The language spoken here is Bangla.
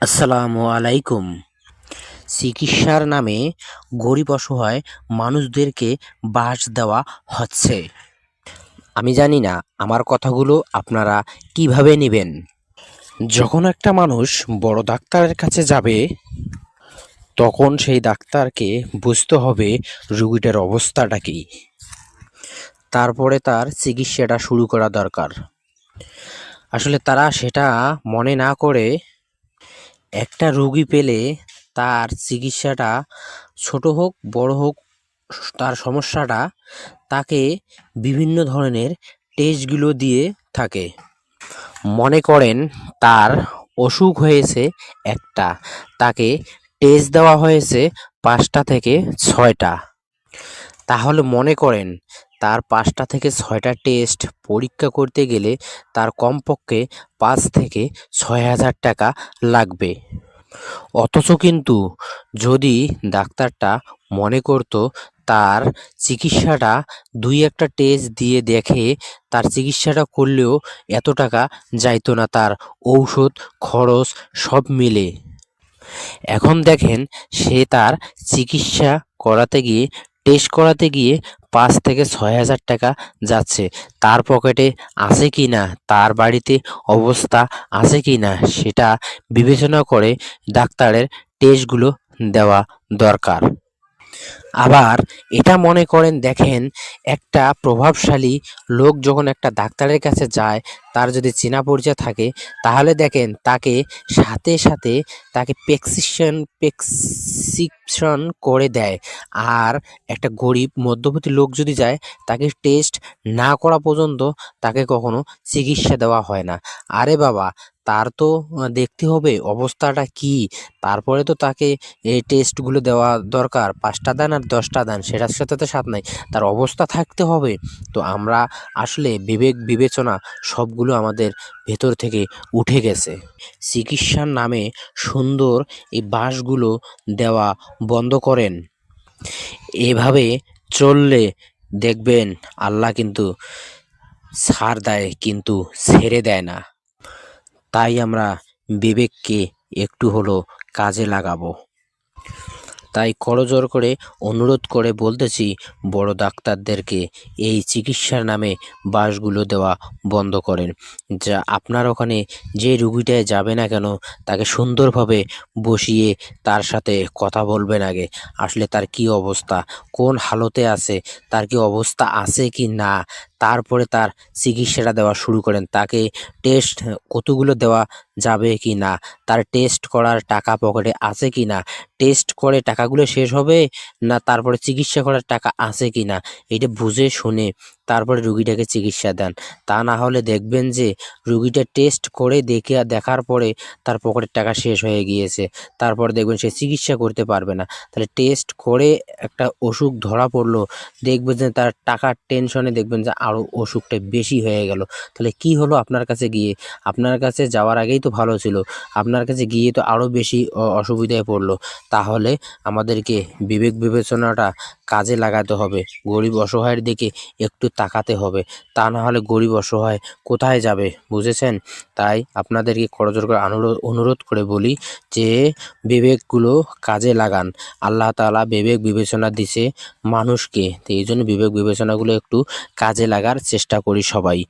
আসসালামু আলাইকুম। চিকিৎসার নামে গরিব অসহায় মানুষদেরকে বাস দেওয়া হচ্ছে। আমি জানি না আমার কথাগুলো আপনারা কিভাবে নেবেন। যখন একটা মানুষ বড় ডাক্তারের কাছে যাবে, তখন সেই ডাক্তারকে বুঝতে হবে রোগীটার অবস্থাটা কী। তারপরে তার চিকিৎসাটা শুরু করা দরকার। আসলে তারা সেটা মনে না করে একটা রোগী পেলে তার চিকিৎসাটা ছোট হোক বড় হোক, তার সমস্যাটা তাকে বিভিন্ন ধরনের টেস্টগুলো দিয়ে থাকে। মনে করেন তার অসুখ হয়েছে একটা, তাকে টেস্ট দেওয়া হয়েছে 5টা থেকে 6টা। তাহলে মনে করেন তার 5টা থেকে 6টা টেস্ট পরীক্ষা করতে গেলে তার কমপক্ষে 5 থেকে 6,000 টাকা লাগবে। অথচ কিন্তু যদি ডাক্তারটা মনে করত তার চিকিৎসাটা 2-1টা টেস্ট দিয়ে দেখে তার চিকিৎসাটা করলেও এত টাকা যাইতো না, তার ঔষধ খরচ সব মিলে। এখন দেখেন সে তার চিকিৎসা করাতে গিয়ে, টেস্ট করাতে গিয়ে 5 থেকে 6,000 টাকা যাচ্ছে। তার পকেটে আছে কি না, তার বাড়িতে অবস্থা আছে কি না, সেটা বিবেচনা করে ডাক্তারের টেস্টগুলো দেওয়া দরকার। আবার এটা মনে করেন, দেখেন একটা প্রভাবশালী লোক যখন একটা ডাক্তারের কাছে যায়, তার যদি চেনা পরিচয় থাকে, তাহলে দেখেন তাকে সাথে সাথে তাকে প্রেসক্রিপশন করে দেয়। আর একটা গরিব মধ্যবিত্ত লোক যদি যায়, তাকে টেস্ট না করা পর্যন্ত তাকে কখনো চিকিৎসা দেওয়া হয় না। আরে বাবা, তার তো দেখতে হবে অবস্থাটা কি, তারপরে তো তাকে এই টেস্টগুলো দেওয়া দরকার। 5টা দেন আর 10টা দেন, সেটার সাথে তো সাথ নাই, তার অবস্থা থাকতে হবে। তো আমরা আসলে বিবেক বিবেচনা সবগুলো আমাদের ভেতর থেকে উঠে গেছে। চিকিৎসার নামে সুন্দর এই বাসগুলো দেওয়া বন্ধ করেন। এভাবে চললে দেখবেন আল্লাহ কিন্তু ছাড় দেয়, কিন্তু ছেড়ে দেয় না। তাই আমরা বিবেককে একটু হলো কাজে লাগাবো। তাই করজোর করে অনুরোধ করে বলতেছি বড় ডাক্তারদেরকে এই চিকিৎসার নামে বাসগুলো দেওয়া বন্ধ করেন। যা আপনার ওখানে যে রুগীটায় যাবে না কেন, তাকে সুন্দরভাবে বসিয়ে তার সাথে কথা বলবেন আগে। আসলে তার কি অবস্থা, কোন হালতে আছে, তার কি অবস্থা আছে কি না, তারপরে তার চিকিৎসাটা দেওয়া শুরু করেন। তাকে টেস্ট কতগুলো দেওয়া যাবে কি না, তার টেস্ট করার টাকা পকেটে আছে কি না, টেস্ট করে টাকাগুলো শেষ হবে না তারপরে চিকিৎসা করার টাকা আছে কি না, এটা বুঝে শুনে তারপরে রুগীটাকে চিকিৎসা দেন। তা না হলে দেখবেন যে রুগীটা টেস্ট করে দেখার পরে তার পকেটের টাকা শেষ হয়ে গিয়েছে, তারপরে দেখবেন সে চিকিৎসা করতে পারবে না। তাহলে টেস্ট করে একটা অসুখ ধরা পড়লো, দেখবেন যে তার টাকার টেনশনে দেখবেন যে আরও অসুখটা বেশি হয়ে গেল। তাহলে কি হলো, আপনার কাছে গিয়ে, আপনার কাছে যাওয়ার আগেই তো ভালো ছিল, আপনার কাছে গিয়ে তো আরও বেশি অসুবিধায় পড়লো। তাহলে আমাদেরকে বিবেক বিবেচনাটা কাজে লাগাতে হবে, গরিব অসহায়ের দিকে একটু তাকাতে হবে। তা না হলে গরিব অসহায় কোথায় যাবে, বুঝেছেন? তাই আপনাদেরকে করজোর করে অনুরোধ করে বলি যে বিবেকগুলো কাজে লাগান। আল্লাহ তাআলা বিবেক বিবেচনা দিছে মানুষকে, তো এই জন্য বিবেক বিবেচনাগুলো একটু কাজে লাগার চেষ্টা করি সবাই।